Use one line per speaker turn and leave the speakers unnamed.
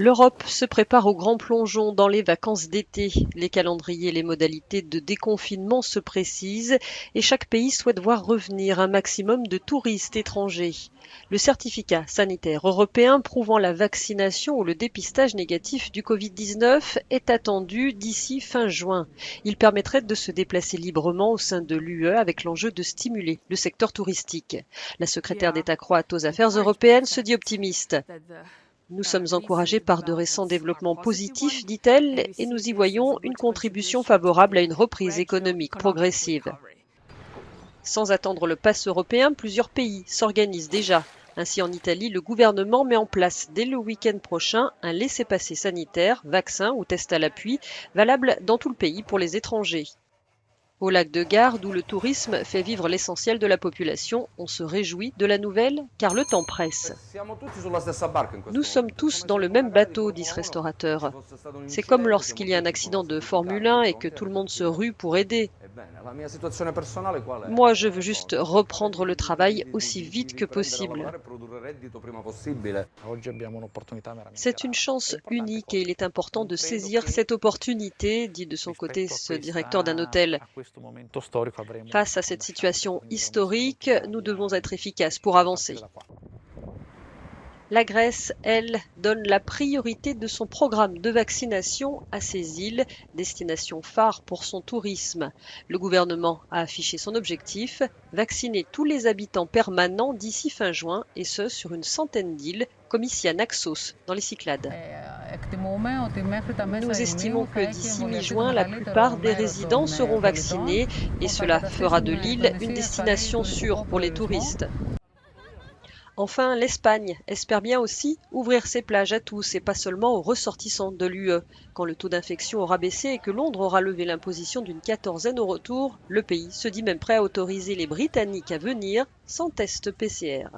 L'Europe se prépare au grand plongeon dans les vacances d'été. Les calendriers et les modalités de déconfinement se précisent et chaque pays souhaite voir revenir un maximum de touristes étrangers. Le certificat sanitaire européen prouvant la vaccination ou le dépistage négatif du Covid-19 est attendu d'ici fin juin. Il permettrait de se déplacer librement au sein de l'UE avec l'enjeu de stimuler le secteur touristique. La secrétaire d'État croate aux affaires européennes se dit optimiste. Nous sommes encouragés par de récents développements positifs, dit-elle, et nous y voyons une contribution favorable à une reprise économique progressive. Sans attendre le pass européen, plusieurs pays s'organisent déjà. Ainsi, en Italie, le gouvernement met en place dès le week-end prochain un laissez-passer sanitaire, vaccin ou test à l'appui, valable dans tout le pays pour les étrangers. Au lac de Garde, où le tourisme fait vivre l'essentiel de la population, on se réjouit de la nouvelle car le temps presse. Nous sommes tous dans le même bateau, dit ce restaurateur. C'est comme lorsqu'il y a un accident de Formule 1 et que tout le monde se rue pour aider. Moi, je veux juste reprendre le travail aussi vite que possible. C'est une chance unique et il est important de saisir cette opportunité, dit de son côté ce directeur d'un hôtel. Face à cette situation historique, nous devons être efficaces pour avancer. La Grèce, elle, donne la priorité de son programme de vaccination à ces îles, destination phare pour son tourisme. Le gouvernement a affiché son objectif, vacciner tous les habitants permanents d'ici fin juin, et ce sur une centaine d'îles, comme ici à Naxos, dans les Cyclades. Nous estimons que d'ici mi-juin, la plupart des résidents seront vaccinés et cela fera de l'île une destination sûre pour les touristes. Enfin, l'Espagne espère bien aussi ouvrir ses plages à tous et pas seulement aux ressortissants de l'UE. Quand le taux d'infection aura baissé et que Londres aura levé l'imposition d'une quatorzaine au retour, le pays se dit même prêt à autoriser les Britanniques à venir sans test PCR.